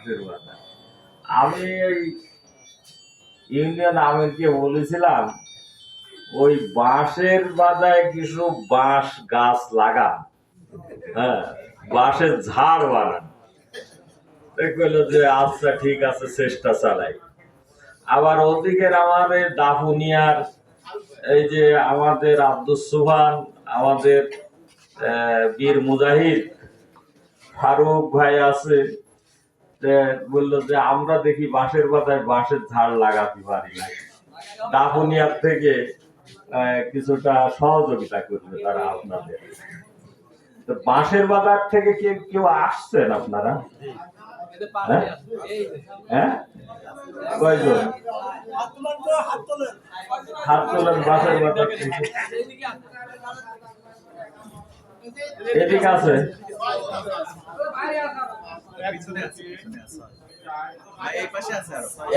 বাঁশের বাজার। আমি ওই ইউনিয়ন আমিরকে বলেছিলাম ওই বাঁশের বাজায় কিছু বাঁশ গাছ লাগান, হ্যাঁ, বাঁশের ঝাড় বানান। দেখলো যে আচ্ছা ঠিক আছে, চেষ্টা চালাই। আবার ওদিকের আমাদের দাপুনিয়ার এই যে আমাদের আব্দুস সুবহান, আমাদের বীর মুজাহিদ ফারুক ভাই আছে, বললো যে আমরা দেখি বাঁশের পাতায় বাঁশের ঝাড় লাগাতে পারি না, দাপুনিয়ার থেকে কিছুটা সহযোগিতা করবে তারা আপনাদের। তো বাঁশের বাজার থেকে কেউ আসছেন আপনারা? হ্যাঁ, কয়জন হাত তোলেন বাঁশের বাজার থেকে? এদিকে আছে?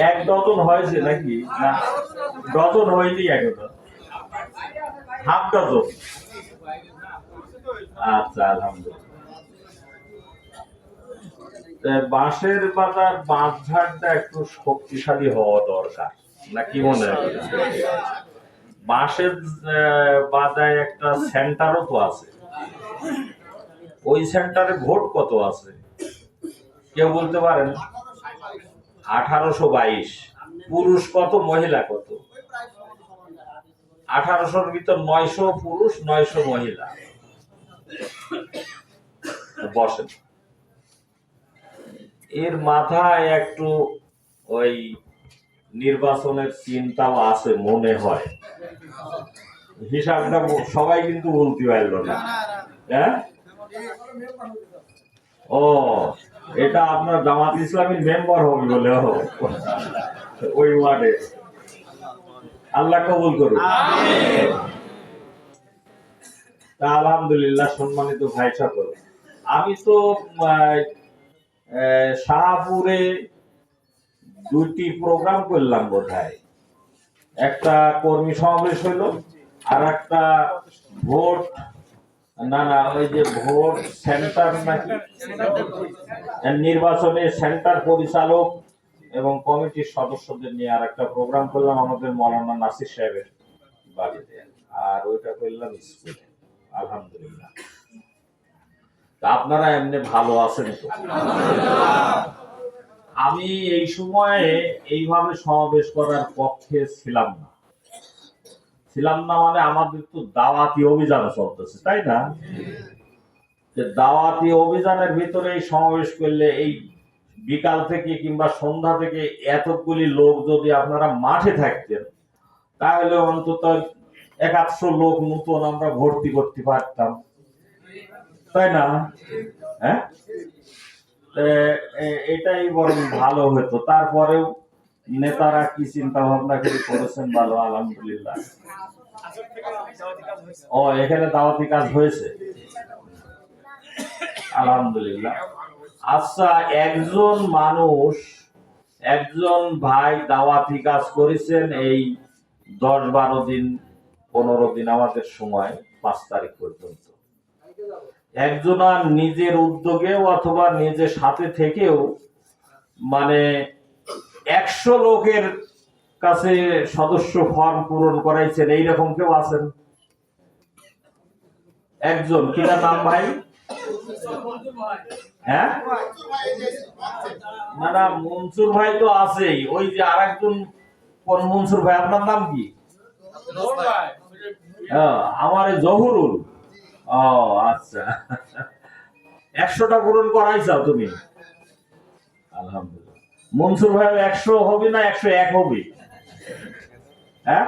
এক ডজন হয়েছে নাকি? না, ডজন হয়নি এখনো, হাফ ডজন। আচ্ছা, আলহামদুলিল্লাহ। বাঁশের বাজার বাঁশ ঝাড়টা একটু শক্তিশালী হওয়া দরকার, নাকি মনে হয়? বাঁশের বাজায় একটা সেন্টারও তো আছে, ওই সেন্টারে ভোট কত আছে কেউ বলতে পারেন? 1822। পুরুষ কত, মহিলা কত? 1800-র ভিতর 900 পুরুষ, 900 মহিলা। বসেন। এর মাথায় একটু ওই নির্বাচনের চিন্তাও আছে মনে হয়। হিসাবটা সবাই কিন্তু বলতে পারল না। হ্যাঁ, ও এটা আপনার জামাত ইসলামীর মেম্বার হবে বলে ওই ওয়ার্ডে। আল্লাহ কবুল করুন। আলহামদুলিল্লাহ। সম্মানিত ভাই সকল, আমি তো শাহপুরে 2টি প্রোগ্রাম করলাম বোধহয়। একটা কর্মী সমাবেশ হইল, আর একটা ভোট, না ওই যে ভোট সেন্টার নাকি নির্বাচনে সেন্টার পরিচালক এবং কমিটির সদস্যদের নিয়ে আর একটা প্রোগ্রাম করলাম আমাদের মৌলানা নাসির সাহেবের বাড়িতে, আর ওইটা করলাম স্কুলে। আলহামদুলিল্লাহ। আপনারা এমনি ভালো আছেন তো? আমি এই সময়ে এইভাবে সমাবেশ করার পক্ষে ছিলাম না। মানে আমাদের তো দাওয়াতি অভিযান চলতেছে, তাই না? দাওয়াতি অভিযানের ভিতরে এই সমাবেশ করলে এই বিকাল থেকে কিংবা সন্ধ্যা থেকে এতগুলি লোক যদি আপনারা মাঠে থাকতেন, তাহলে অন্তত 100 লোক নতুন আমরা ভর্তি করতে পারতাম, তাই না? হ্যাঁ, এটাই বরং ভালো হতো। তারপরেও নেতারা কি চিন্তা ভাবনা করেছেন ভালো, আলহামদুলিল্লাহ। ও, এখানে দাওয়াতি কাজ হয়েছে, আলহামদুলিল্লাহ। আচ্ছা, একজন মানুষ, একজন ভাই দাওয়াতি কাজ করেছেন এই 10-12 দিন 15 দিন আমাদের সময় 5 তারিখ পর্যন্ত। একজনা নিজের উদ্যোগেও অথবা নিজের সাথে থেকেও মানে 100 লোকের কাছে সদস্য ফর্ম পূরণ করাইছেন, এইরকম কেউ আছেন? একজন, কিনা নাম ভাই? হ্যাঁ, না মনসুর ভাই তো আছেই, ওই যে আর একজন কোন মনসুর ভাই, আপনার নাম কি? আমার জহুরুল। ও আচ্ছা, 100টা পূরণ করাইছাও তুমি? আলহামদুলিল্লাহ। মনসুর ভাই 100 হবে না 101 হবে? হ্যাঁ,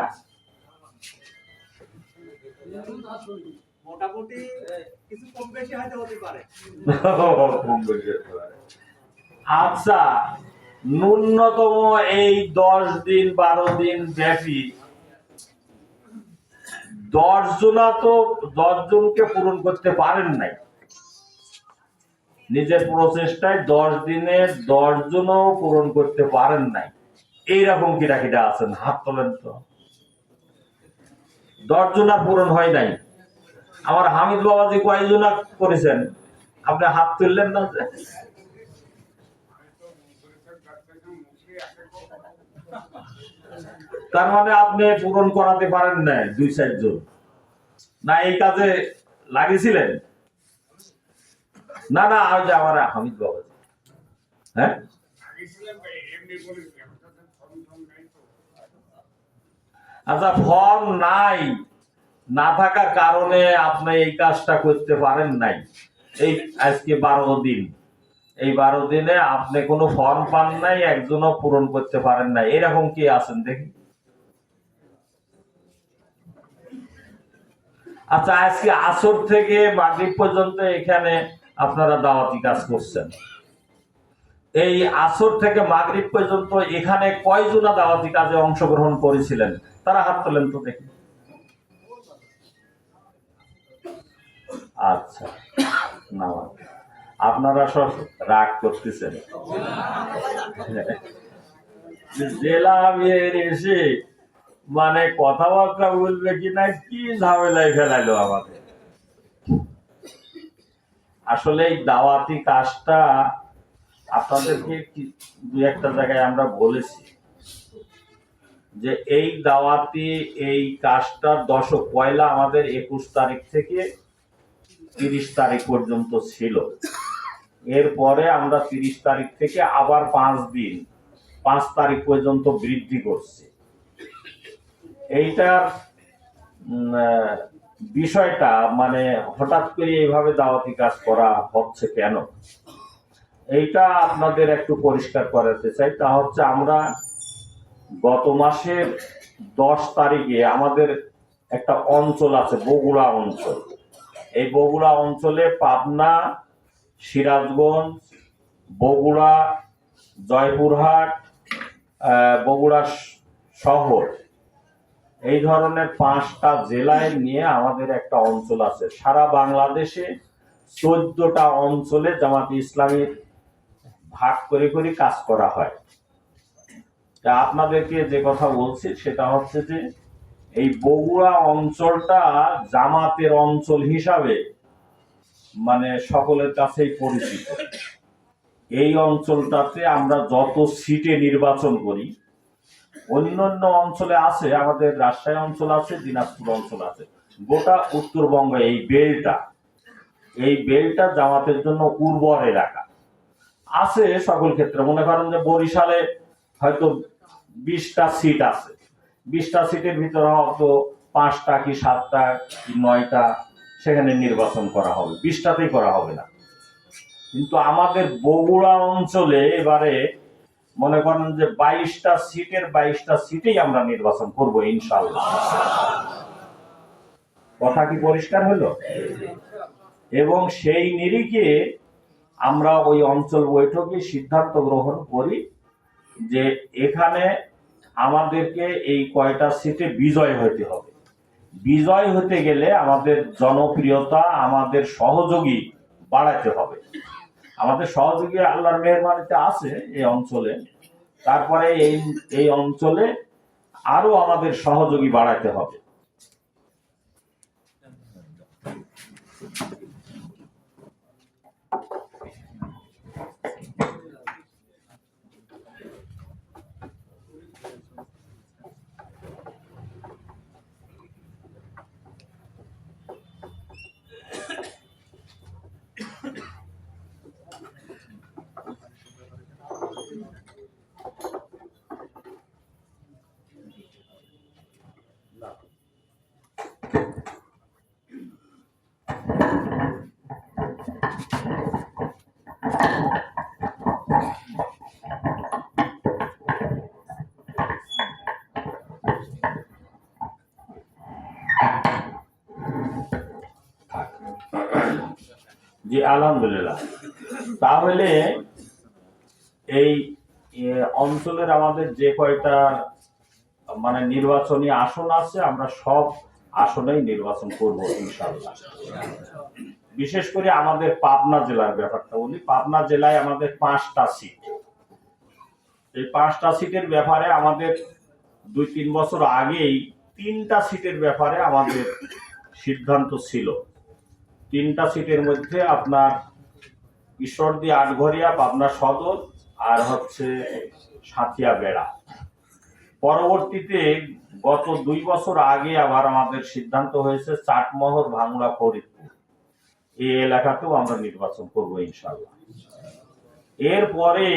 মোটামুটি কিছু কম বেশি হতে পারে। আচ্ছা, ন্যূনতম এই 10 দিন 12 দিন ব্যাপী 10 জনা তো 10 জনকে পূরণ করতে পারেন নাই। নিজের প্রচেষ্টায় 10 দিনে 10 জনও পূরণ করতে পারেন নাই, এইরকম কিরা আছেন? হাত তোলেন তো। 10 জনা পূরণ হয় নাই। আমার হামিদ বাবাজি কয়জনা করেছেন? আপনি হাত তুললেন না? তার মানে আপনি পূরণ করাতে পারেন না 2-4 জন, না এই কাজে লাগিয়েছিলেন? না না, আর যে আমার হামিদ বাবা, হ্যাঁ আচ্ছা, ফর্ম নাই, না থাকার কারণে আপনি এই কাজটা করতে পারেন নাই। এই আজকে 12 দিন, এই 12 দিনে আপনি কোনো ফর্ম পান নাই, একজনও পূরণ করতে পারেন নাই, এরকম কি আছেন দেখি? আচ্ছা, আজকে আসর থেকে মাগরিব পর্যন্ত এখানে আপনারা দাওয়াতি কাজ করছেন। এই আসর থেকে মাগরিব পর্যন্ত এখানে কয়জনা দাওয়াতি কাজে অংশগ্রহণ করেছিলেন? তারা হাত তোলেন তো দেখি। আচ্ছা, না আপনারা সব রাগ করতেছেন। জেলা আমির এসে মানে কথাবার্তা বলবে কিনা কি ঝামেলায় ফেলাইলো আমাদের। আসলে এই দাওয়াতি কাজটা আপনাদেরকে দু একটা জায়গায় আমরা বলেছি যে এই দাওয়াতি এই কাজটা পয়লা আমাদের 21 তারিখ থেকে 30 তারিখ পর্যন্ত ছিল। এরপরে আমরা 30 তারিখ থেকে আবার 5 দিন 5 তারিখ পর্যন্ত বৃদ্ধি করছি। এইটার বিষয়টা মানে হঠাৎ করে এইভাবে দাওয়াতি কাজ করা হচ্ছে কেন, এইটা আপনাদের একটু পরিষ্কার করাতে চাই। তা হচ্ছে আমরা গত মাসের 10 তারিখে আমাদের একটা অঞ্চল আছে, বগুড়া অঞ্চল। এই বগুড়া অঞ্চলে পাবনা, সিরাজগঞ্জ, বগুড়া, জয়পুরহাট, বগুড়া শহর, এই ধরনের 5টা জেলায় নিয়ে আমাদের একটা অঞ্চল আছে। সারা বাংলাদেশে 14টা অঞ্চলে জামাতে ইসলামীর ভাগ করে করে কাজ করা হয়। তা আপনাদেরকে যে কথা বলছি সেটা হচ্ছে যে এই বগুড়া অঞ্চলটা জামাতের অঞ্চল হিসাবে মানে সকলের কাছেই পরিচিত। এই অঞ্চলটাতে আমরা যত সিটে নির্বাচন করি, অন্যান্য অঞ্চলে আছে, আমাদের রাজশাহী অঞ্চল আছে, দিনাজপুর অঞ্চল আছে, গোটা উত্তরবঙ্গ এই বেলটা জামাতের জন্য উর্বর এলাকা আছে। সকল ক্ষেত্রে মনে করেন যে বরিশালে হয়তো 20টা সিট আছে, 20টা সিটের ভিতরে হয়তো 5টা কি 7টা কি 9টা সেখানে নির্বাচন করা হবে, 20টাতেই করা হবে না। কিন্তু আমাদের বগুড়া অঞ্চলে এবারে মনে করেন যে 22টা সিটের 22টা সিটেই আমরা নির্বাচন করব ইনশাআল্লাহ। কথা কি পরিষ্কার হলো? এবং সেই নিরিখে আমরা ওই অঞ্চল বৈঠকে সিদ্ধান্ত গ্রহণ করি যে এখানে আমাদেরকে এই কয়টা সিটে বিজয় হতে হবে। বিজয় হতে গেলে আমাদের জনপ্রিয়তা, আমাদের সহযোগী বাড়াতে হবে। আমাদের সহযোগী আল্লাহর মেহরবানিতে আছে এই অঞ্চলে, তারপরে এই অঞ্চলে আরো আমাদের সহযোগী বাড়াতে হবে। জি আলহামদুলিল্লাহ। তাহলে এই অঞ্চলের আমাদের যে কয়টা মানে নির্বাচনী আসন আছে আমরা সব আসনেই নির্বাচন করব ইনশাআল্লাহ। বিশেষ করে আমাদের পাবনা জেলার ব্যাপারটা বলি। পাবনা জেলায় আমাদের 5টা সিট। এই 5টা সিটের ব্যাপারে আমাদের 2-3 বছর আগেই 3টা সিটের ব্যাপারে আমাদের সিদ্ধান্ত ছিল। 3টা সিটের মধ্যে আপনার ঈশ্বরদী, আটঘরিয়া, পাবনা সদর আর হচ্ছে সাথিয়া বেড়া। পরবর্তীতে গত 2 বছর আগে আবার আমাদের সিদ্ধান্ত হয়েছে চাটমোহর, ভাঙ্গুড়া, ফরিদপুর এই এলাকাতেও আমরা নির্বাচন করব ইনশাআল্লাহ। এরপরে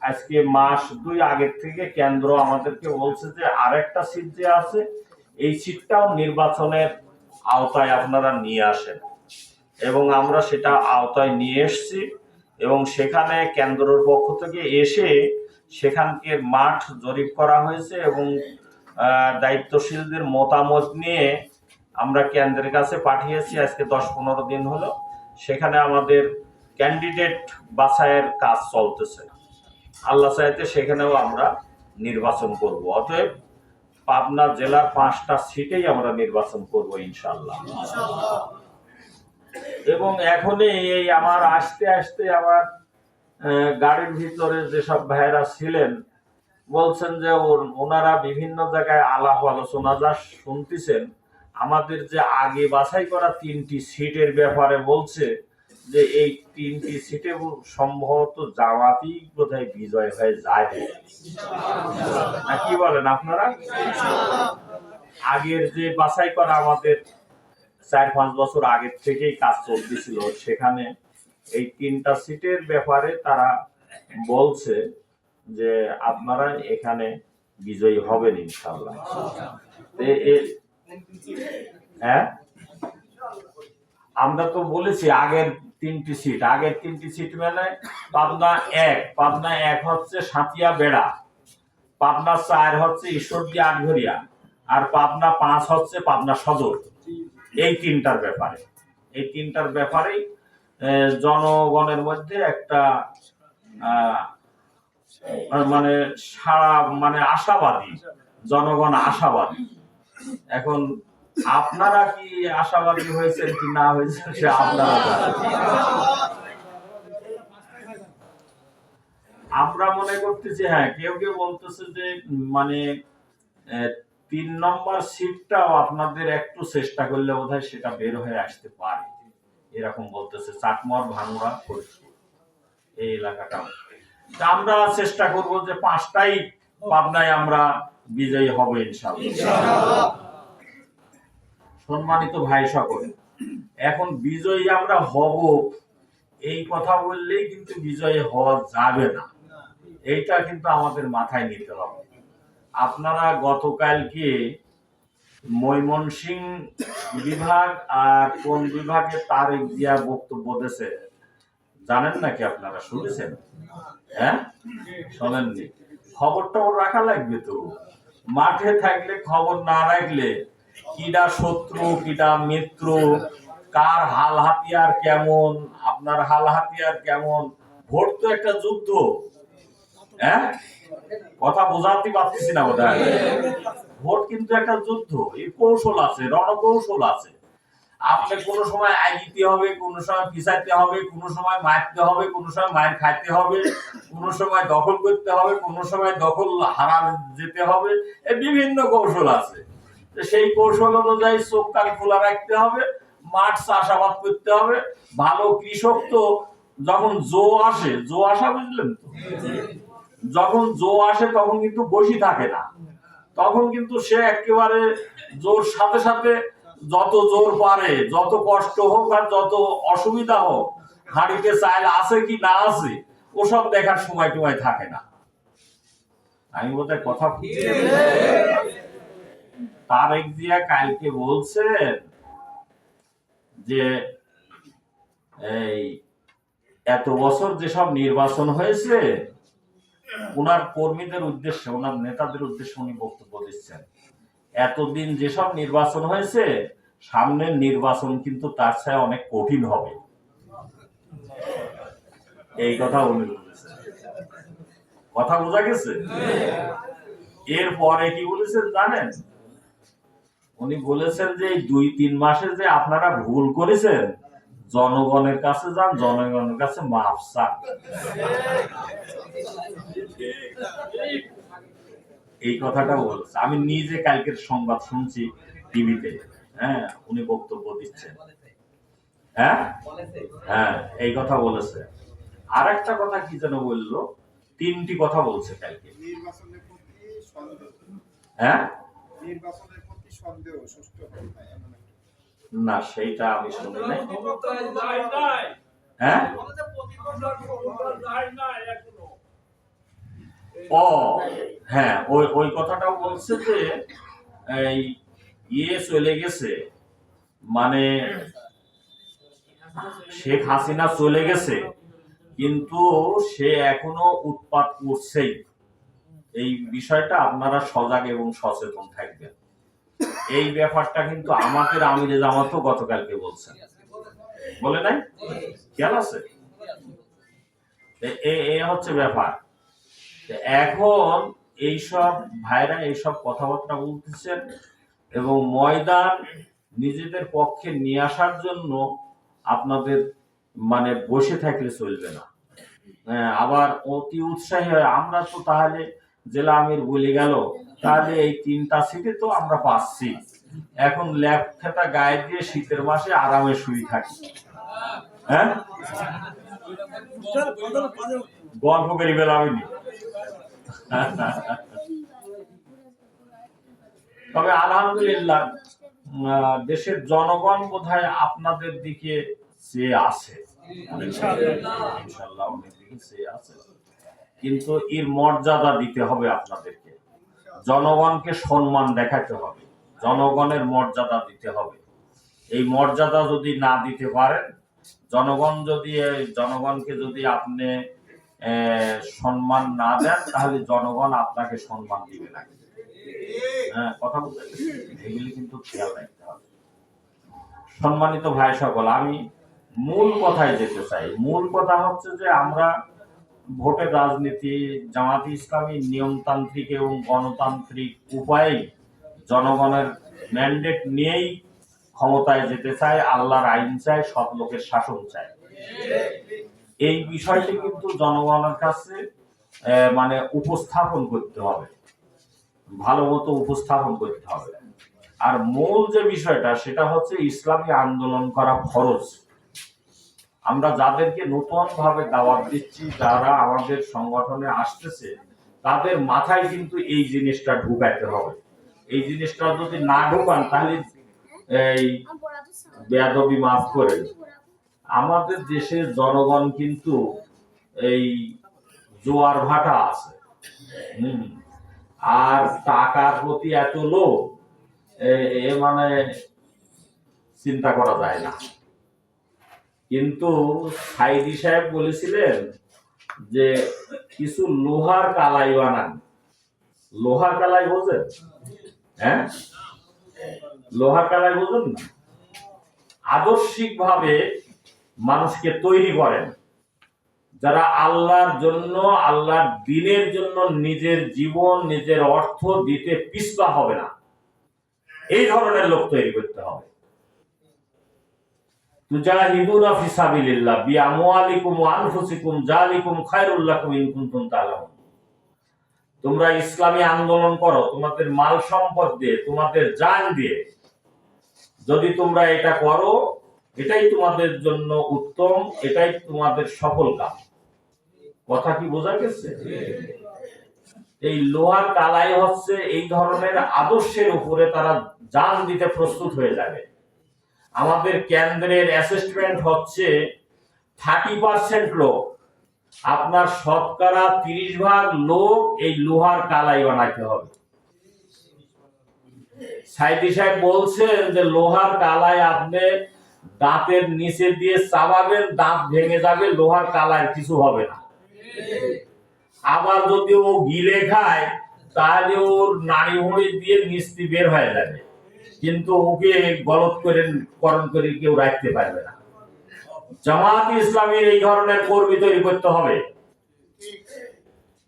আজকে মাস 2 আগের থেকে কেন্দ্র আমাদেরকে বলছে যে আরেকটা সিট যে আছে এই সিটটাও নির্বাচনের আওতায় আপনারা নিয়ে আসেন, এবং আমরা সেটা আওতায় নিয়ে এসেছি। এবং সেখানে কেন্দ্রের পক্ষ থেকে এসে সেখানকার মাঠ জরিপ করা হয়েছে এবং দায়িত্বশীলদের মতামত নিয়ে আমরা কেন্দ্রের কাছে পাঠিয়েছি। আজকে 10-15 দিন হলো সেখানে আমাদের ক্যান্ডিডেট বাছাইয়ের কাজ চলতেছে। আল্লাহ চাইতে সেখানেও আমরা নির্বাচন করব। অতএব পাবনা জেলার 5টা সিটেই আমরা নির্বাচন করব ইনশাআল্লাহ। এবং এখনই এই আমার আসতে আসতে আমার গাড়ির ভিতরে যেসব ভাইয়েরা ছিলেন বলছেন যে ওনারা বিভিন্ন জায়গায় আলাপ আলোচনা যা শুনতেছেন, আমাদের যে আগে বাছাই করা 3টি সিটের ব্যাপারে বলছে যে এই 3টি সিটে সম্ভবত জামাতই বোধহয় বিজয় হয়ে যায়। কি বলেন আপনারা? আগের যে বাছাই করা আমাদের 4-5 বছর আগের থেকেই কাজ চলতেছিল, সেখানে এই 3টা সিটের ব্যাপারে তারা বলছে যে আপনারা এখানে বিজয়ী হবেন ইনশাআল্লাহ। হ্যাঁ, আমরা তো বলেছি আগের 3টি সিট মানে পাবনা 1 হচ্ছে সাথিয়া বেড়া, পাবনা 4 হচ্ছে ঈশ্বরদী আটঘরিয়া, আর পাবনা 5 হচ্ছে পাবনা সদর। এই 3টার ব্যাপারেই জনগণের মধ্যে একটা মানে সারা মানে আশাবাদী, জনগণ আশাবাদী। এখন আপনারা কি আশাবাদী হয়েছেন কি না হয়েছেন সে আপনারা জানেন। আমরা মনে করতেছি হ্যাঁ, কেউ কেউ বলতেছে যে মানে 3 নম্বর সিটটাও আপনাদের একটু চেষ্টা করলে বোধহয় সেটা বের হয়ে আসতে পারে, এরকম বলতেছে। চাটমোহর, ভাঙ্গুড়া, ফরিদপুর এই এলাকাটা আমরা চেষ্টা করব যে 5টাই পাবনায় আমরা বিজয়ী হব ইনশাআল্লাহ। সম্মানিত ভাই সকল, এখন বিজয়ী আমরা হব এই কথা বললেই কিন্তু বিজয়ী হওয়া যাবে না, এইটা কিন্তু আমাদের মাথায় নিতে হবে। আপনারা গতকালকে ময়মনসিংহ বিভাগ আর কোন বিভাগে তারেক জিয়া বক্তব্য দিয়েছে জানেন নাকি? আপনারা শুনেছেন? হ্যাঁ, শোনেননি? খবরটা রাখা লাগবে তো। মাঠে থাকলে খবর না রাখলে কিডা শত্রু কিডা মিত্র, কার হাল হাতিয়ার কেমন, আপনার হাল হাতিয়ার কেমন। ভোট তো একটা যুদ্ধ। হ্যাঁ, কথা বোঝাতে পারতেছি না বোধহয়। ভোট কিন্তু একটা যুদ্ধ, এই কৌশল আছে, রণকৌশল আছে। আপনি কোন সময় আগিতে হবে, কোন সময় পিছাইতে হবে, কোন সময় মারতে হবে, কোন সময় মার খাইতে হবে, কোন সময় দখল করতে হবে, কোন সময় দখল হারা যেতে হবে। এই বিভিন্ন কৌশল আছে। সেই কৌশল অনুযায়ী চোখ কান খোলা রাখতে হবে, মাঠ চাষাবাদ করতে হবে। ভালো কৃষক তো যখন জো আসা বুঝলেন তো, যখন জো আসে তখন কিন্তু বসে থাকে না, তখন কিন্তু সে একেবারে জোর সাথে সাথে যত জোর পারে, যত কষ্ট হোক আর যত অসুবিধা হোক, হাড়িতে চাল আছে কি না আছে ওসব দেখার সময় টুমায় থাকে না। আমি বোধহয় কথা তারেক জিয়া কালকে বলছেন যে এই এত বছর যেসব নির্বাচন হয়েছে ওনার কর্মীদের উদ্দেশ্যে, ওনার নেতাদের উদ্দেশ্যে উনি বক্তব্য দিচ্ছেন, এতদিন যেসব নির্বাচন হয়েছে সামনের নির্বাচন কিন্তু তার চেয়ে অনেক কঠিন হবে। এই কথা উনি বলেছেন। কথা বোঝা গেছে? এরপরে কি বলেছেন জানেন? উনি বলেছেন যে এই 2-3 মাসে যে আপনারা ভুল করেছেন, জনগণের কাছে যান, জনগণের কাছে মাফ চান। এই কথাটা বলছে। আমি নিজে কালকের সংবাদ শুনছি টিভিতে। হ্যাঁ, উনি বক্তব্য দিচ্ছেন। হ্যাঁ হ্যাঁ, এই কথা বলেছে। আর একটা কথা কি যেন বললো তিনটি কথা বলছে কালকে। নির্বাচনের প্রতি সন্দেহ, হ্যাঁ, নির্বাচনের প্রতি সন্দেহ, সুষ্ঠু হয় না এমন একটা। না সেইটা আমি শুনি নাই। হ্যাঁ, ও হ্যাঁ, ওই ওই কথাটাও বলছে যে এই চলে গেছে, মানে শেখ হাসিনা চলে গেছে, কিন্তু সে এখনো উৎপাত করছেই। এই বিষয়টা আপনারা সজাগ এবং সচেতন থাকবেন। এই ব্যাপারটা কিন্তু আমাদের আমিরে জামাতও গতকালকে বলছেন, বলে নাই? খেয়াল আছে? এ হচ্ছে ব্যাপার। এখন এইসব ভাইরা এইসব কথাবার্তা বলতেছেন এবং ময়দান নিজেদের পক্ষে নিয়ে আসার জন্য আপনাদের মানে বসে থাকলে চলবে না। আবার অতি উৎসাহী হয়, আমরা তো তাহলে জেলা আমির বলে গেল, তাহলে এই 3টা সিটে তো আমরা পাচ্ছি, এখন ল্যাব খেতা গায়ে দিয়ে শীতের মাসে আরামে শুয়ে থাকি। হ্যাঁ, গল্প করি বেলামিনি। তবে আলহামদুলিল্লাহ দেশের জনগণ বোধহয় আপনাদের দিকে চেয়ে আছে, ইনশাআল্লাহ অনেক দিকে চেয়ে আছে, কিন্তু এর মর্যাদা দিতে হবে আপনাদেরকে, জনগণকে সম্মান দেখাতে হবে, জনগণের মর্যাদা দিতে হবে। এই মর্যাদা যদি না দিতে পারেন, জনগণকে যদি আপনি সম্মান না দেন, তাহলে জনগণ আপনাকে সম্মান দিবে না। হ্যাঁ, কথা বলতে এগুলি কিন্তু খেয়াল রাখতে হবে। সম্মানিত ভাই সকল, আমি মূল কথায় যেতে চাই। মূল কথা হচ্ছে যে আমরা ভোটের রাজনীতি, জামাতে ইসলামী নিয়মতান্ত্রিক এবং গণতান্ত্রিক উপায়ে জনগণের ম্যান্ডেট নিয়েই ক্ষমতায় যেতে চাই, আল্লাহর আইন চাই, সব লোকের শাসন চাই। এই বিষয়টি কিন্তু জনগণের কাছে মানে উপস্থাপন করতে হবে, ভালো মতো উপস্থাপন করতে হবে। আর মূল যে বিষয়টা সেটা হচ্ছে ইসলামী আন্দোলন করা ফরজ। আমরা যাদেরকে নতুন ভাবে দাওয়াত দিচ্ছি, যারা আমাদের সংগঠনে আসতেছে, তাদের মাথায় কিন্তু এই জিনিসটা ঢুকাইতে হবে। এই জিনিসটা যদি না ঢুকান, তাহলে এই বেয়াদবি মাফ করে আমাদের দেশের জনগণ কিন্তু এই জোয়ার ভাটা আছে, আর টাকার প্রতি এত লোভ, মানে চিন্তা করা যায় না। কিন্তু সাইদি সাহেব বলেছিলেন যে কিছু লোহার কালাই বানান। লোহার কালাই বোঝেন? হ্যাঁ, লোহার কালাই বোঝেন না? আদর্শিক ভাবে মানুষকে তৈরি করেন, যারা আল্লাহর জন্য, আল্লাহর দ্বীনের জন্য নিজের জীবন, নিজের অর্থ দিতে পিছপা হবে না, এই ধরনের লোক তৈরি করতে হবে। তুজাহিদুনা ফি সাবিলিল্লাহ বিআমওয়ালিকুম ওয়া আনফুসিকুম যালিকুম খায়রুল লাকুম ইন কুনতুম তা'লামুন। তোমরা ইসলামী আন্দোলন করো তোমাদের মাল সম্পদ দিয়ে, তোমাদের জান দিয়ে। যদি তোমরা এটা করো, এটাই তোমাদের জন্য উত্তম, এটাই তোমাদের সফল কাজ। কথা কি বোঝা গেছে? এই লোহার কালাই হচ্ছে এই ধরনের আদর্শের উপরে তারা জান দিতে প্রস্তুত হয়ে যাবে। আমাদের কেন্দ্রের অ্যাসেসমেন্ট হচ্ছে 30% লোক, আপনার শতকরা 30% লোক এই লোহার কালাই বানাইতে হবে। সাইদি সাহেব বলছেন যে লোহার কালাই আপনি দাঁতের নিচে দিয়ে চাবাবেন, দাঁত ভেঙে যাবে, লোহার কালাই কিছু হবে না। আবার যদি ও গিলে খায়, তাহলে ওর নাড়ি ভুঁড়ি দিয়ে মিষ্টি বের হয়ে যাবে, কিন্তু ওকে গলত করে করণ করে কেউ রাখতে পারবে না। জামাত ইসলামীর এই ধরনের কর্মী তৈরি করতে হবে,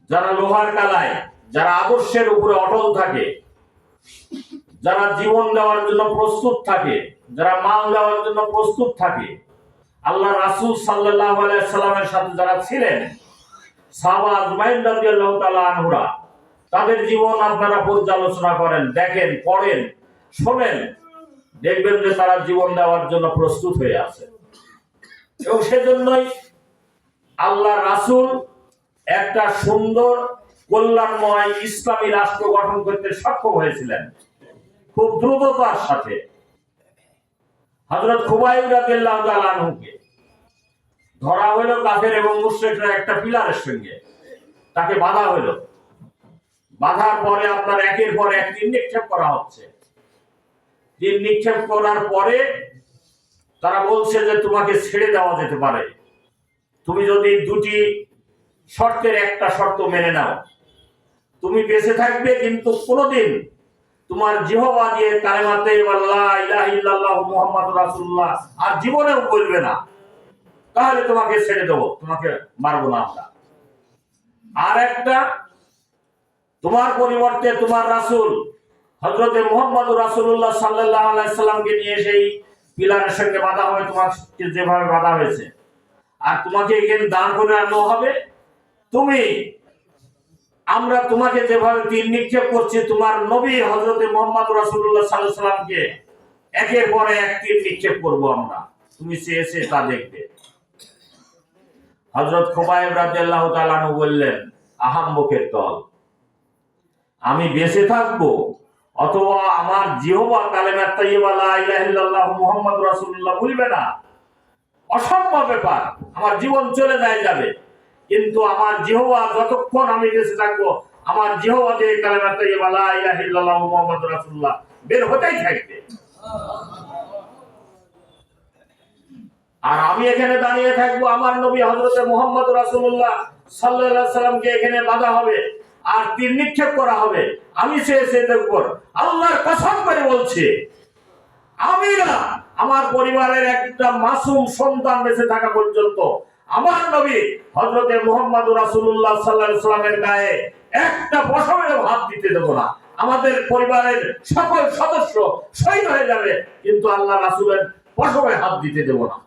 যারা লোহার কালাই, যারা আদর্শের উপরে অটল থাকে, যারা জীবন দেওয়ার জন্য প্রস্তুত থাকে, যারা মাল দেওয়ার জন্য প্রস্তুত থাকে। আল্লাহ রাসূল সাল্লাল্লাহু আলাইহি সাল্লামের সাথে যারা ছিলেন, সাহাবা আজমাইন রাদিয়াল্লাহু তাআলা আনহুরা, তাদের জীবন আপনারা পর্যালোচনা করেন, দেখেন, পড়েন, শোনেন, দেখবেন যে তারা জীবন দেওয়ার জন্য প্রস্তুত হয়ে আছে। এবং সেজন্যই আল্লাহ রাসূল একটা সুন্দর কল্যাণময় ইসলামী রাষ্ট্র গঠন করতে সক্ষম হয়েছিলেন খুব দ্রুততার সাথে। হযরত খুবাইব রাদিয়াল্লাহু তাআলা আনহুকে ধরা হলো কাফের এবং মুশরিকরা একটা পিলারের সঙ্গে, তাকে বাধা হলো। বাধার পরে আপনার একের পর এক তীর নিক্ষেপ করা হচ্ছে। তীর নিক্ষেপ করার পরে তারা বলছে যে তোমাকে ছেড়ে দেওয়া যেতে পারে, তুমি যদি দুটি শর্তের একটা শর্ত মেনে নাও। তুমি বেঁচে থাকবে কিন্তু কোনোদিন তোমার জিহ্বা দিয়ে কালেমাতে লা ইলাহা ইল্লাল্লাহ মুহাম্মাদুর রাসূলুল্লাহ আর জীবনেও বলবে না, তাহলে তোমাকে ছেড়ে দেবো, তোমাকে মারবো না আমরা। আর একটা, তোমার পরিবর্তে তোমার রাসূল হযরতে মুহাম্মদুর রাসূলুল্লাহ সাল্লাল্লাহু আলাইহি সাল্লামকে নিয়ে সেই পিলারের সঙ্গে বাঁধা হবে, তোমাকে যেভাবে বাঁধা হয়েছে, আর তোমাকে এখানে দাঁড় করে আনা হবে। আমরা তোমাকে যেভাবে তীর নিক্ষেপ করছি, তোমার নবী হযরতে মুহাম্মদুর রাসূলুল্লাহ সাল্লাল্লাহু আলাইহি সাল্লামকে একের পর এক তীর নিক্ষেপ করব আমরা, তুমি চেয়েছে তা দেখবে। হযরত খুবাইব রাদিয়াল্লাহু তাআলা আনহু বললেন, আহাম্মকের দল, আমি বেঁচে থাকবো অথবা আমার জিহ্বা কালেমা তাইয়্যিবা লা ইলাহা ইল্লাল্লাহ মুহাম্মাদুর রাসূলুল্লাহ বলবে না, অসম্ভব ব্যাপার, আমার জীবন চলে যাবে, কিন্তু আমার জিহ্বা যতক্ষণ আমি বেঁচে থাকবো, আমার জিহ্বা দিয়ে কালেমা তাইয়্যিবা লা ইলাহা ইল্লাল্লাহ মুহাম্মাদুর রাসূলুল্লাহ বের হতেই থাকবে। আর আমি এখানে দাঁড়িয়ে থাকবো, আমার নবী হযরতে মুহাম্মদ রাসূলুল্লাহ সাল্লাল্লাহু আলাইহি সাল্লামকে এখানে বাঁধা হবে আর তীর নিক্ষেপ করা হবে। আমি চেয়েছি দেখব, আল্লাহর কসম করে বলছি, আমি না, আমার পরিবারের একটা মাসুম সন্তান বেঁচে থাকা পর্যন্ত আমার নবী হযরতে মুহাম্মদ রাসূলুল্লাহ সাল্লাল্লাহু আলাইহি সাল্লামের গায়ে একটা পশমেরও হাত দিতে দেব না। আমাদের পরিবারের সকল সদস্য শহীদ হয়ে যাবে, কিন্তু আল্লাহ রাসূলের পশমে হাত দিতে দেব না।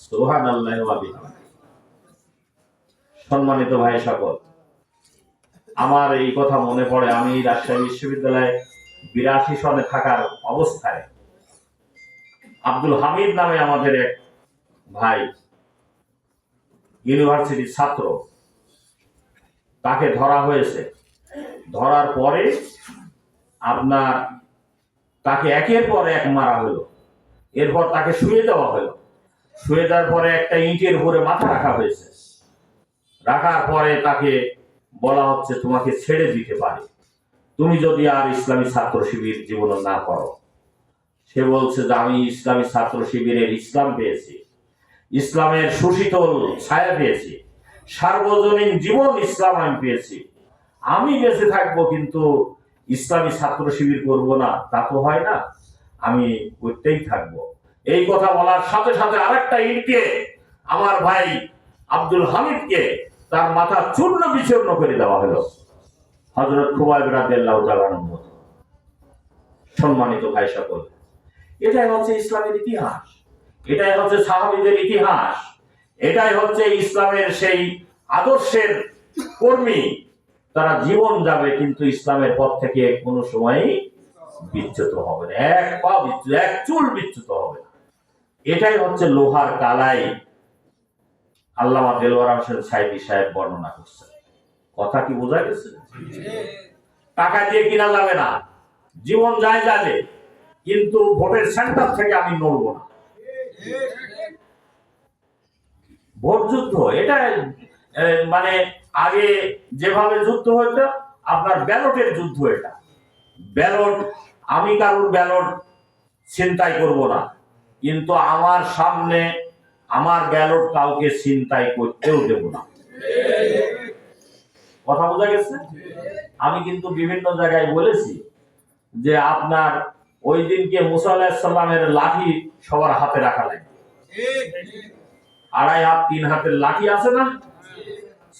সুবহানাল্লাহি ওয়া বিহামদিহি। সম্মানিত ভাই সকল, আমার এই কথা মনে পড়ে, আমি রাজশাহী বিশ্ববিদ্যালয়ে 82 সনে থাকার অবস্থায় আব্দুল হামিদ নামে আমাদের এক ভাই, ইউনিভার্সিটির ছাত্র, তাকে ধরা হয়েছে। ধরার পরে আপনার তাকে একের পর এক মারা হলো, এরপর তাকে শুয়ে দেওয়া হলো। শুয়ে দেওয়ার পরে একটা ইটের উপরে মাথা রাখা হয়েছে। রাখার পরে তাকে বলা হচ্ছে তোমাকে ছেড়ে দিতে পারে, তুমি যদি আর ইসলামী ছাত্র শিবির জীবন না করো। সে বলছে যে আমি ইসলামী ছাত্র শিবিরের ইসলাম পেয়েছি, ইসলামের সুশীতল ছায়া পেয়েছি, সার্বজনীন জীবন ইসলাম আমি পেয়েছি, আমি বেঁচে থাকবো কিন্তু ইসলামী ছাত্র শিবির করব না, তা তো হয় না, আমি করতেই থাকবো। এই কথা বলার সাথে সাথে আরেকটা ইটকে আমার ভাই আব্দুল হামিদকে তার মাথা চূর্ণ বিচূর্ণ করে দেওয়া হলো হযরত খুবাইব রাদিয়াল্লাহু তাআলা আনহু। সম্মানিত ভাই সকল, এটাই হচ্ছে ইসলামের ইতিহাস, এটাই হচ্ছে সাহাবীদের ইতিহাস, এটাই হচ্ছে ইসলামের সেই আদর্শের কর্মী। তারা জীবন যাবে কিন্তু ইসলামের পথ থেকে কোনো সময়ই বিচ্যুত হবে না, এক পা বিচ্যুত, এক চুল বিচ্যুত হবে না। এটাই হচ্ছে লোহার কালাই। আল্লামা দেলওয়ার হোসেন সাইদি সাহেব বর্ণনা করছেন। কথা কি বোঝা গেছে? টাকা দিয়ে কিনা যাবে না, জীবন যায় যাবে, কিন্তু ভোটের সেন্টার থেকে আমি নড়বো না। ভোট যুদ্ধ এটা মানে আগে যেভাবে যুদ্ধ হইতো, আপনার ব্যালটের যুদ্ধ। এটা ব্যালট, আমি কারোর ব্যালট ছিনতাই করব না, কিন্তু আমার সামনে আমার ব্যালট কাউকে ছিনতাই করতেও দেব না। কথা বোঝা গেছে? আমি কিন্তু বিভিন্ন জায়গায় বলেছি যে আপনার ওই দিনকে মুসা আলাইহিস সালামের লাঠি সবার হাতে রাখা লাগবে। 2.5 হাত 3 হাতের লাঠি আছে না,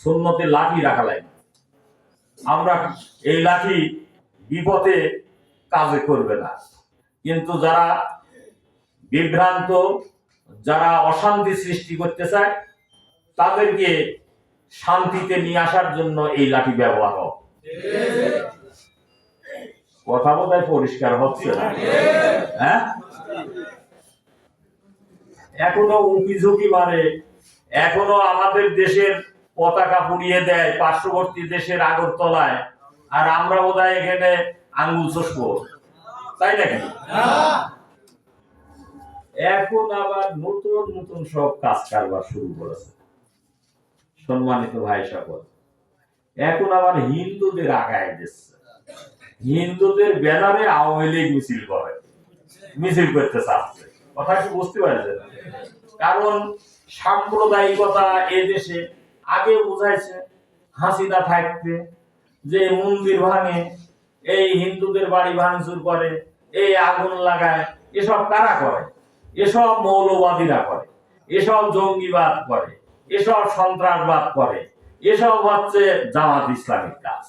সুন্নতের লাঠি রাখা লাগবে। আমরা এই লাঠি বিপদে কাজে করবে না, কিন্তু যারা বিভ্রান্ত, যারা অশান্তি সৃষ্টি করতে চায়, তাদেরকে শান্তিতে নিয়ে আসার জন্য এই লাঠি ব্যবহার হবে। কথা বোধহয় পরিষ্কার হচ্ছে না? হ্যাঁ, এখনো উঁকি ঝুঁকি মারে, এখনো আমাদের দেশের পতাকা পুড়িয়ে দেয় পার্শ্ববর্তী দেশের আগরতলায়, আর আমরা বোধহয় এখানে আঙ্গুল চষবো, তাই নাকি? এখন আবার নতুন নতুন সব কাজ কারবার শুরু করেছে। সম্মানিত ভাই সকল, এখন আবার হিন্দুদের আগায় দিচ্ছে, হিন্দুদের ব্যানারে আওয়ামী লীগ মিছিল করতে চাচ্ছে। কথা কি বুঝতে পারছেন? কারণ সাম্প্রদায়িকতা এদেশে আগে বুঝাইছে হাসিনা থাকতে, যে মন্দির ভাঙে, এই হিন্দুদের বাড়ি ভাঙচুর করে, এই আগুন লাগায়, এসব কারা করে? এসব মৌলবাদীরা করে, এসব জঙ্গিবাদ করে, এসব সন্ত্রাসবাদ করে, এসব হচ্ছে জামাত ইসলামের কাজ।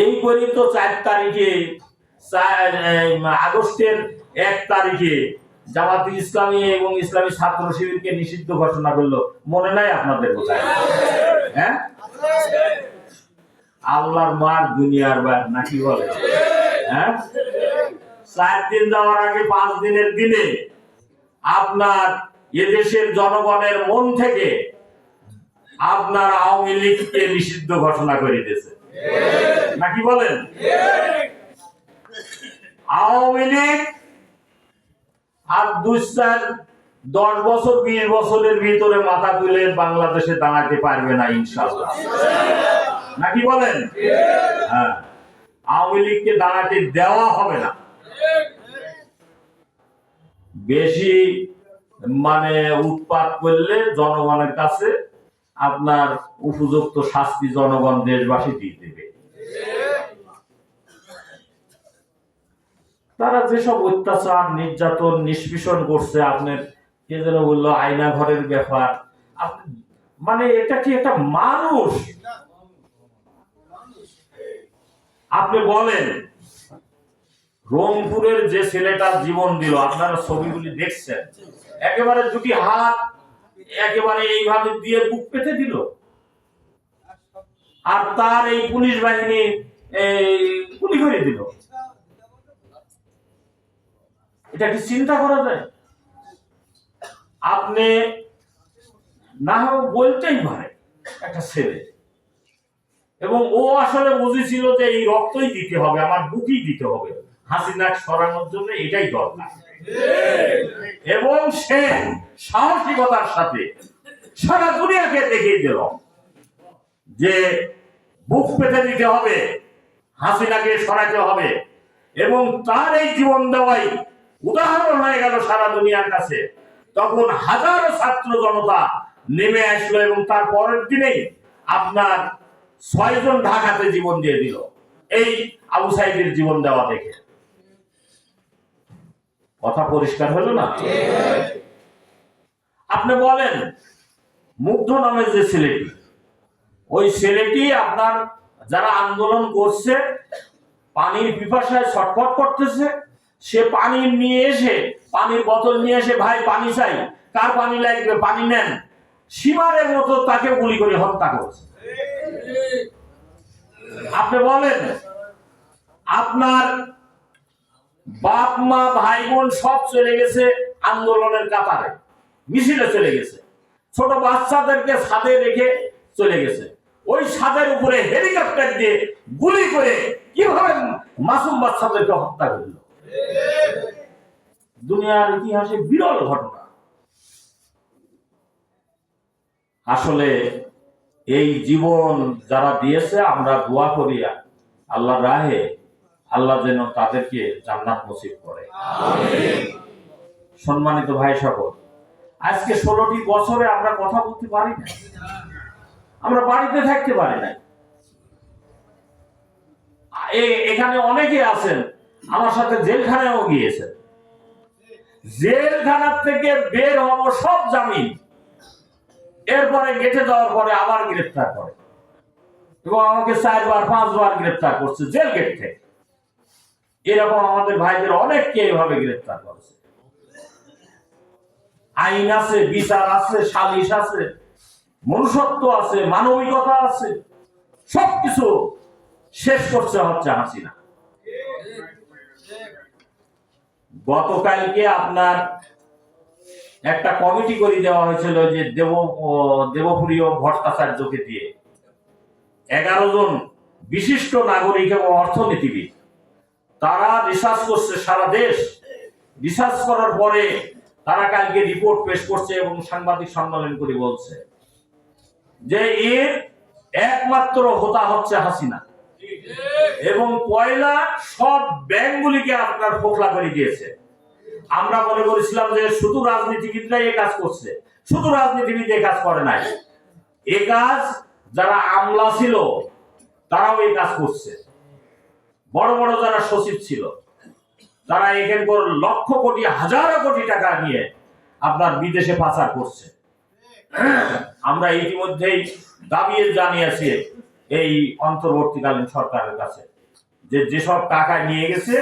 এই করি তো 4 তারিখে আগস্টের 1 তারিখে জামাত ইসলামী এবং ইসলামী ছাত্র শিবিরকে নিষিদ্ধ ঘোষণা করলো, মনে নাই আপনাদের? কোথায়? হ্যাঁ, আল্লাহর মার দুনিয়ার বার নাকি বলে? হ্যাঁ, 4 দিন যাওয়ার আগে 5 দিনের দিনে আপনার এদেশের জনগণের মন থেকে আপনার আওয়ামী লীগকে নিষিদ্ধ ঘোষণা করে দিয়েছে, নাকি বলেন? আওয়ামী লীগ আর 10 বছর 20 বছরের ভিতরে মাথা তুলে বাংলাদেশে দাঁড়াতে পারবে না ইনশাআল্লাহ, নাকি বলেন? হ্যাঁ, আওয়ামী লীগকে দাঁড়াতে দেওয়া হবে না। বেশি উৎপাত করলে জনগণের কাছে আপনার উপযুক্ত শাস্তি জনগণ দেশবাসী দিয়ে দেবে। তারা যেসব অত্যাচার নির্যাতন নিষ্পেষণ করছে, আপনার কে যেন বললো আয়না ঘরের ব্যাপার, এটা কি একটা মানুষ? আপনি বলেন, রংপুরের যে ছেলেটা জীবন দিল, আপনারা ছবিগুলি দেখছেন, একেবারে 2টি হাত একেবারে এইভাবে দিয়ে বুক পেতে দিল, আর তার এই পুলিশ বাহিনী গুলি করে দিল। এটা কি চিন্তা করা যায়? আপনি না বলতেই পারে একটা ছেলে, এবং ও আসলে বুঝেছিল যে এই রক্তই দিতে হবে, আমার বুকই দিতে হবে, হাসিনা সরানোর জন্য এটাই দরকার। এবং সে সাহসিকতার সাথে সারা দুনিয়াকে দেখিয়ে দিল যে বুক পেতে দিতে হবে, হাসিনাকে সরাতে হবে, এবং তার এই জীবন দেওয়াই উদাহরণ হয়ে গেল সারা দুনিয়ার কাছে। তখন হাজারো ছাত্র জনতা নেমে আসলো, এবং তার পরের দিনেই আপনার 6 জন ঢাকাতে জীবন দিয়ে দিল এই আবু সাইদের জীবন দেওয়া দেখে। কথা পরিষ্কার হলো না? আপনি বলেন, মুগ্ধ নামের যে ছেলেটি, ওই ছেলেটি আপনার যারা আন্দোলন করছে, পানির পিপাসায় ছটফট করতেছে, সে পানি নিয়ে এসে, পানির বোতল নিয়ে এসে, ভাই পানি চাই, কার পানি লাগবে, পানি নেন, সীমারের মতো তাকে গুলি করে হত্যা করছে। আপনি বলেন, আপনার বাপ মা ভাই বোন সব চলে গেছে আন্দোলনের কাতারে, মিছিলে চলে গেছে, ছোট বাচ্চাদেরকে ছাদে রেখে চলে গেছে, ওই ছাদের উপরে হেলিকপ্টার দিয়ে গুলি করে কিভাবে মাসুম বাচ্চাদেরকে হত্যা করল। দুনিয়ার ইতিহাসে বিরল ঘটনা। আসলে এই জীবন যারা দিয়েছে, আমরা দোয়া করি আল্লাহর রাহে আল্লাহ যেন তাদেরকে জান্নাত নসিব করে। সম্মানিত ভাই সকল, আজকে 16টি বছরে আমরা কথা বলতে পারি না, আমরা বাড়িতে থাকতে পারি না। এখানে অনেকে আছেন আমার সাথে জেলখানায়ও গিয়েছেন, জেলখানার থেকে বের হব সব জামিন, এরপরে গেটে যাওয়ার পরে আবার গ্রেফতার করে, এবং আমাকে 4বার 5বার গ্রেফতার করছে জেল গেট থেকে। এরকম আমাদের ভাইদের অনেককে এভাবে গ্রেফতার করেছে। আইন আছে, বিচার আছে, সালিশ আছে, মনুষ্যত্ব আছে, মানবিকতা আছে, সবকিছু শেষ করছে হচ্ছে হাসিনা। গতকালকে আপনার একটা কমিটি করে দেওয়া হয়েছিল যে দেবপ্রিয় ভট্টাচার্যকে দিয়ে 11 জন বিশিষ্ট নাগরিক এবং অর্থনীতিবিদ, তারা রিসার্চ করছে সারা দেশ। রিসার্চ করার পরে তারা কালকে রিপোর্ট পেশ করছে এবং সাংবাদিক সম্মেলন করে বলছে যে এর একমাত্র হোতা হচ্ছে হাসিনা, এবং পয়লা সব ব্যাংকগুলিকে আপনার ফোকলা করে দিয়েছে। আমরা মনে করেছিলাম যে শুধু রাজনীতিবিদরাই এই কাজ করছে, শুধু রাজনীতিবিদ এই কাজ করে নাই, এই কাজ যারা আমলা ছিল তারাও এই কাজ করছে। বড় বড় যারা সচিব ছিল তারা এখানকার লক্ষ কোটি হাজার কোটি টাকা নিয়ে আপনার বিদেশে পাচার করছে। আমরা ইতিমধ্যেই দাবি জানিয়েছি এই অন্তর্বর্তীকালীন সরকারের কাছে যে যেসব টাকা নিয়ে গেছে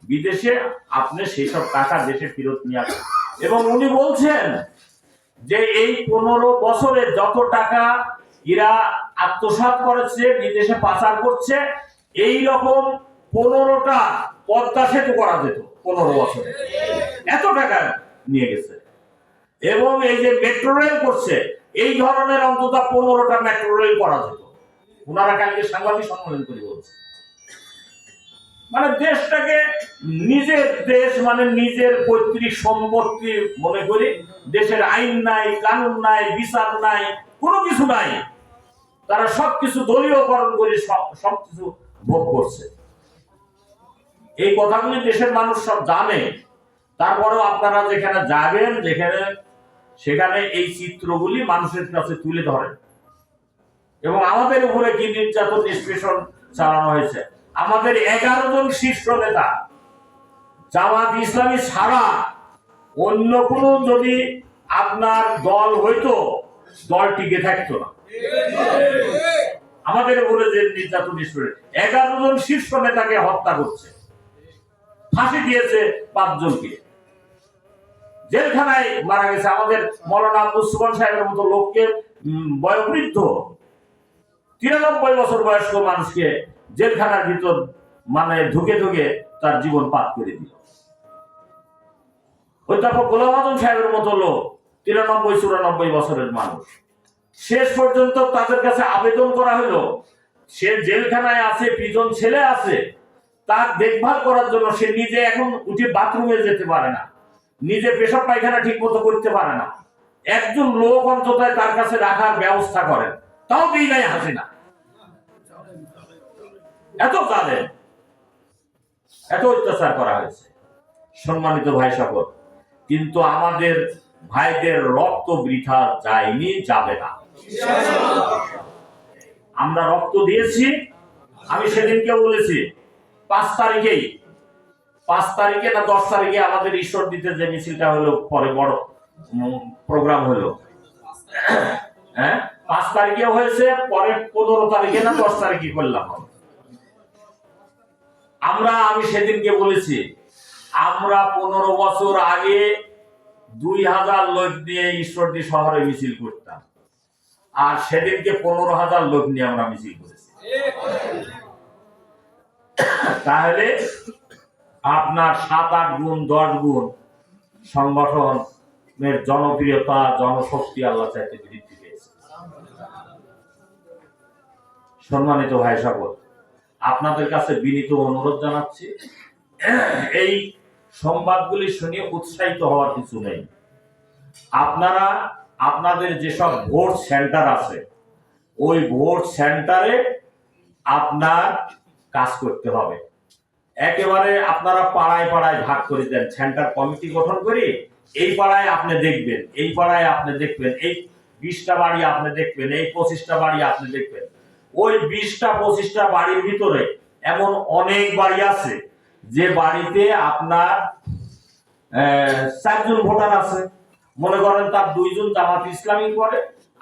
বিদেশে, আপনি সেই সব টাকা দেশে ফেরত নিয়ে আসেন। এবং উনি বলছেন যে এই 15 বছরে যত টাকা এরা আত্মসাৎ করেছে, বিদেশে পাচার করছে, এই রকম 15টা পদ্মা সেতু করা যেত 15 বছরে, এত টাকা নিয়ে গেছে। এবং এই যে মেট্রো রেল করছে, এই ধরনের অন্তত 15টা মেট্রো রেল করা যেত। ওনারা কালকে সাংবাদিক সম্মেলন করে বলছে, মানে দেশটাকে নিজের দেশ মানে নিজের পৈতৃক সম্পত্তি মনে করি, দেশের আইন নাই, কানুন নাই, বিচার নাই, কোনো কিছু নাই, তারা সবকিছু দলীয়করণ করে সবকিছু ভোগ করছে। এই কথাগুলি দেশের মানুষ সব জানে, তারপরেও আপনারা যেখানে যাবেন সেখানে এই চিত্রগুলি মানুষের কাছে তুলে ধরেন। এবং আমাদের উপরে কি নির্যাতন নিষ্পেষণ চালানো হয়েছে। আমাদের 11 জন শীর্ষ নেতা জামাত ইসলামী ছাড়া অন্য কোনো যদি আপনার দল হইতো, দল টিকে থাকতো না। আমাদের উপরে যে নির্যাতন নিষ্পেষণ, 11 জন শীর্ষ নেতাকে হত্যা করছে, ফাঁসি দিয়েছে 5 জনকে, জেলখানায় মারা গেছে। আমাদের মৌলানা আব্দুল সুবহান সাহেবের মতো লোককে, বয়োবৃদ্ধ 93 বছর বয়স্ক মানুষকে জেলখানার ভিতর মানে ঢুকে ঢুকে তার জীবন পার করে দিল। অধ্যাপক গোলাম আজম সাহেবের মতো লোক 93-94 বছরের মানুষ, শেষ পর্যন্ত তাদের কাছে আবেদন করা হলো, সে জেলখানায় আছে, প্রিজন ছেলে আছে, তার দেখভাল করার জন্য সে নিজে এখন উঠে বাথরুমে যেতে পারে না, নিজে পেশাব পায়খানা ঠিক মতো করতে পারে না, একজন লোক অন্তত তার কাছে রাখার ব্যবস্থা করেন, তাও দিই নাই হাসিনা। এত জালেম, এত অত্যাচার করা হয়েছে। সম্মানিত ভাই সকল, কিন্তু আমাদের ভাইদের রক্ত বৃথা যায়নি, যাবে না। আমরা রক্ত দিয়েছি। আমি সেদিনকে বলেছি 5 তারিখে না 10 তারিখে আমাদের ঈশ্বর দিতে যে মিছিলটা হলো, পরে বড় প্রোগ্রাম হলো, হ্যাঁ 5 তারিখে হয়েছে, পরে 15 তারিখে না 10 তারিখে করলাম। আমি সেদিনকে বলেছি আমরা 15 বছর আগে 2000 লোক নিয়ে ঈশ্বরদী শহরে মিছিল করতাম, আর সেদিনকে 15,000 লোক নিয়ে আমরা মিছিল করেছি। তাহলে আপনার 7-8 গুণ 10 গুণ সংগঠনের জনপ্রিয়তা, জনশক্তি আল্লাহ চাইতে বৃদ্ধি পেয়েছে। সম্মানিত ভাই সকল, আপনাদের কাছে বিনীত অনুরোধ জানাচ্ছি, এই সংবাদগুলি শুনে উৎসাহিত হওয়ার কিছু নেই। আপনারা আপনাদের যেসব ভোট সেন্টার আছে, ওই ভোট সেন্টারে আপনার কাজ করতে হবে। একেবারে আপনারা পাড়ায় পাড়ায় ভাগ করে দেন, সেন্টার কমিটি গঠন করে এই পাড়ায় আপনি দেখবেন, এই পাড়ায় আপনি দেখবেন, এই 20টা বাড়ি আপনি দেখবেন, এই 25টা বাড়ি আপনি দেখবেন। ওই 20টা 25টা বাড়ির ভিতরে এমন অনেক বাড়ি আছে যে বাড়িতে আপনার 4 জন ভোটার আছে, মনে করেন তার 2 জন জামাত ইসলামী করে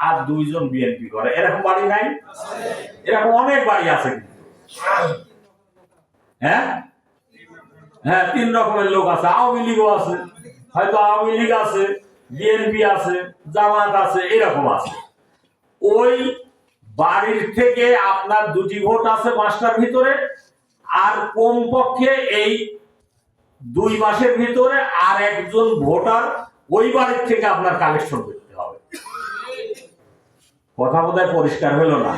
আর 2 জন বিএনপি করে, এরকম বাড়ি নাই? এরকম অনেক বাড়ি আছে। হ্যাঁ হ্যাঁ 3 রকমের লোক আছে। আওয়ামী লীগও আছে, হয়তো আওয়ামী লীগ আছে, বিএনপি আছে, জামাত আছে, এরকম আছে। ওই বাড়ির থেকে আপনার 2টি ভোট আছে 5টার ভিতরে, আর কমপক্ষে এই 2 মাসের ভিতরে আর একজন ভোটার ওই বাড়ির থেকে আপনার কালেকশন করতে হবে। কথা বোধহয় পরিষ্কার হলো না?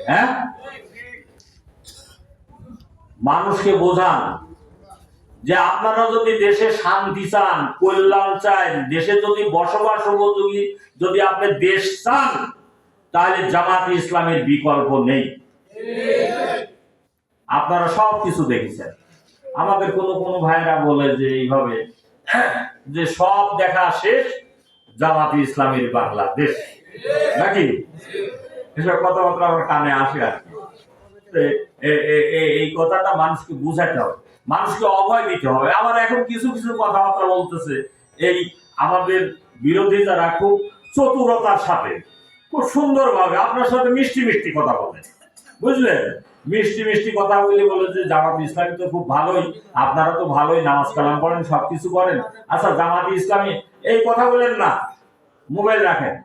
হ্যাঁ, মানুষকে বোঝান যে আপনারা যদি দেশে শান্তি চান, কল্যাণ চান, দেশে যদি বসবাস উপযোগী যদি আপনি দেশ চান, তাহলে জামাত ইসলামের বিকল্প নেই। আপনারা সব কিছু দেখেছেন। আমাদের কোনো ভাইরা বলে যে এইভাবে যে সব দেখা শেষ, জামাত ইসলামের বাংলাদেশ, নাকি? এসব কথাবার্তা আমার কানে আসে আর কি। এই কথাটা মানুষকে বুঝাতে হবে, মানুষকে অভয় দিতে হবে। আবার এখন কিছু কিছু কথাবার্তা বলতেছে এই আমাদের বিরোধী যারা খুব চতুরতার সাথে খুব সুন্দর ভাবে আপনার সাথে মিষ্টি মিষ্টি কথা বলে, বুঝলেন? মিষ্টি মিষ্টি কথা বলে যে জামাত ইসলামী তো খুব ভালোই, আপনারা তো ভালোই নামাজ কালাম করেন, সবকিছু করেন। আচ্ছা, জামাত ইসলামী এই কথা বলেন না, মোবাইল রাখেন।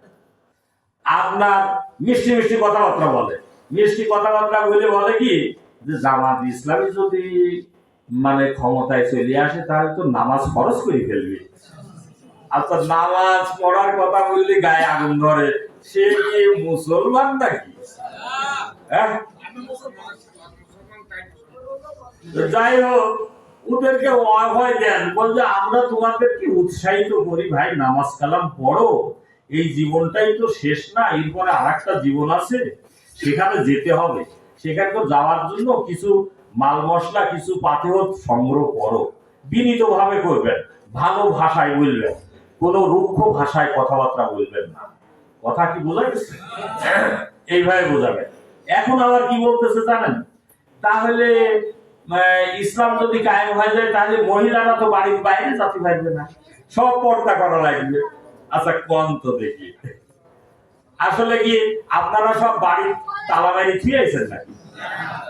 আপনার মিষ্টি মিষ্টি কথাবার্তা বলে, মিষ্টি কথাবার্তা বলে কি যে জামাত ইসলামী যদি মানে ক্ষমতায় চলে আসে তাহলে তো নামাজ খরচ করে ফেলবে। আচ্ছা, নামাজ পড়ার কথা বললে গায়ে আগুন ধরে, সে কি মুসলমান নাকি? হ্যাঁ, যাই হোক, ওদেরকে অভয় দেন, বলছে আমরা তোমাদেরকে উৎসাহিত করি, ভাই নামাজ কালাম পড়ো, এই জীবনটাই তো শেষ না, এরপরে আর একটা জীবন আছে, সেখানে যেতে হবে। সেখানে তো যাওয়ার জন্য কিছু মাল মশলা, কিছু পাথেয় সংগ্রহ করো, বিনীত ভাবে করবেন, ভালো ভাষায় বলবেন, কোনো রুক্ষ ভাষায় কথাবার্তা বলবেন না। কথা কি বোঝা গেছে? এইভাবে বোঝাবেন। এখন আবার কি বলতেছে জানেন? তাহলে ইসলাম যদি কায়েম হয়ে যায় তাহলে মহিলারা তো বাড়ির বাইরে যেতে পারবে না, সব পর্দা করা লাগবে। আচ্ছা, কোন তো দেখি আসলে কি আপনারা সব বাড়ির তালা বাইরে থুয়েছেন নাকি?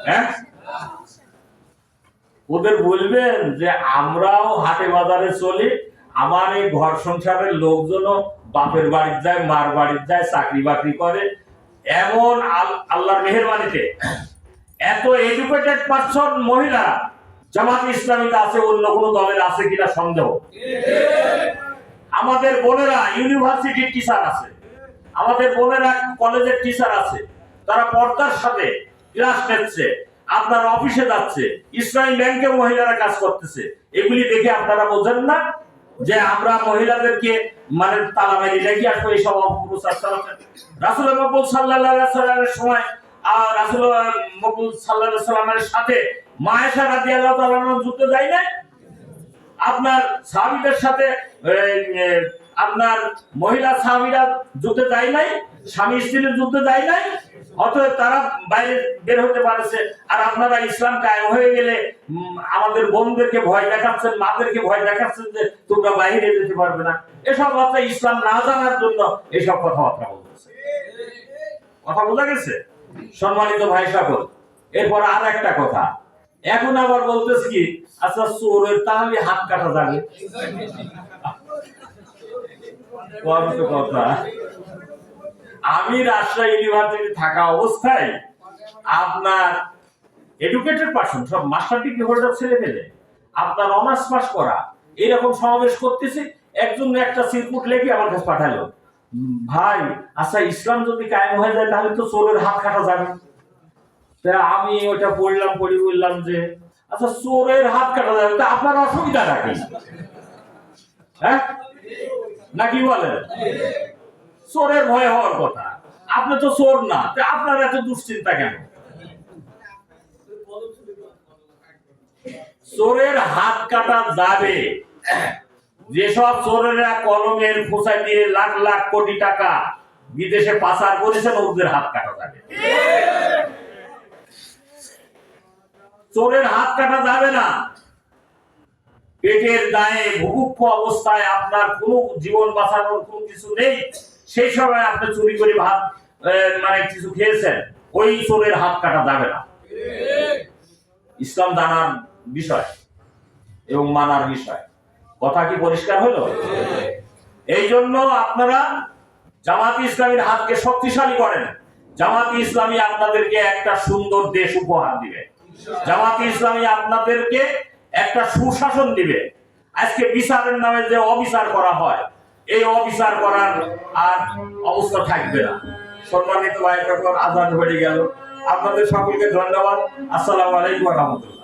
হ্যাঁ, ওদের বলবেন যে আমরাও হাটে বাজারে চলি, আমার এই ঘর সংসারের লোকজনও বাপের বাড়ি যায়, মার বাড়ি যায়, চাকরি বাকরি করে, এমন আল্লাহর মেহেরবানিতে এত এডুকেটেড পারসন মহিলা জামাত ইসলামীতে আছে, অন্য কোনো দলের আছে কিনা সন্দেহ। আমাদের বোনেরা ইউনিভার্সিটির টিচার আছে, আমাদের বোনেরা কলেজের টিচার আছে, তারা পর্দার সাথে ক্লাস নিচ্ছে, আপনার অফিসে যাচ্ছে, ইসলামী ব্যাংকে মহিলারা কাজ করতেছে। এগুলি দেখে আপনারা বোঝেন না যে আমরা মহিলাদেরকে মানে তালা মেরে রেখে আসবো? এইসব অপপ্রচার চালাচ্ছেন। রাসূল মকবুল সাল্লাল্লাহু আলাইহি ওয়াসাল্লামের সময় রাসূল মকবুল সাল্লাল্লাহু আলাইহি ওয়াসাল্লামের সাথে মা আয়েশা রাদিয়াল্লাহু তাআলা আনহা যুদ্ধে যায় না? আপনার সাহাবীদের সাথে আপনার মহিলা সাহাবীরা যুদ্ধে যায় নাই? স্বামী স্ত্রীর যুদ্ধে যায় নাই? অতএব তারা বাইরে বের হতে পারেছে। আর আপনারা ইসলাম কায়েম হয়ে গেলে আমাদের বোনদেরকে ভয় দেখাচ্ছেন, মাদেরকে ভয় দেখাচ্ছেন যে তোমরা বাইরে যেতে পারবে না। এসব কথা ইসলাম না জানার জন্য এসব কথাবার্তা বলতেছে। কথা বোঝা গেছে? সম্মানিত ভাই সকল, এরপর আর একটা কথা, এখন আবার বলতেছি কি, আচ্ছা চোরের তাহলে হাত কাটা যাবে? কথা, আমি রাজশাহী ইউনিভার্সিটি থাকা অবস্থায় আপনার এডুকেটেড পারসন, সব মাস্টার ডিগ্রি হোল্ডার ছেলে পেলে, আপনার অনার্স পাস করা, এরকম সমাবেশ করতেছে, একজন একটা সিরকুট লেগে আমার কাছে পাঠালো, ভাই আচ্ছা ইসলাম যদি কায়েম হয়ে যায় তাহলে তো চোরের হাত কাটা যাবে। আমি ওটা পড়লাম, বললাম যে আচ্ছা চোরের হাত কাটা যাবে, তা আপনার অসুবিধা নাকি? হ্যাঁ, নাকি বলেন? চোরের ভয় হওয়ার কথা, আপনি তো চোর না, আপনার এত দুশ্চিন্তা কেন? চোরের হাত কাটা যাবে। যেসব চোরেরা কলমের খোঁচা দিয়ে লাখ লাখ কোটি টাকা বিদেশে পাচার করেছেন, ওদের হাত কাটা যাবে। চোরের হাত কাটা যাবে না। পেটের দায়ে ভুভুক্ষ অবস্থায় আপনার কোনো জীবন বাঁচানোর কোনো কিছু নেই, সেই সময় আপনি চুরি করে ভাত মানে কিছু খেয়েছেন, ওই চোরের হাত কাটা যাবে না। ইসলাম জানার বিষয় এবং মানার বিষয়। কথা কি পরিষ্কার হলো? এই জন্য আপনারা জামাত ইসলামীর হাতকে শক্তিশালী করেন। জামাত ইসলামী আপনাদেরকে একটা সুন্দর দেশ উপহার দিবে, জামাত ইসলামী আপনাদেরকে একটা সুশাসন দিবে। আজকে বিচারের নামে যে অবিচার করা হয়, এই অবিচার করার আর অবস্থা থাকবে না। সম্মানিত ভাই, তখন আজান হয়ে গেল। আপনাদের সকলকে ধন্যবাদ। আসসালামু আলাইকুম ওয়া রাহমাতুল্লাহ।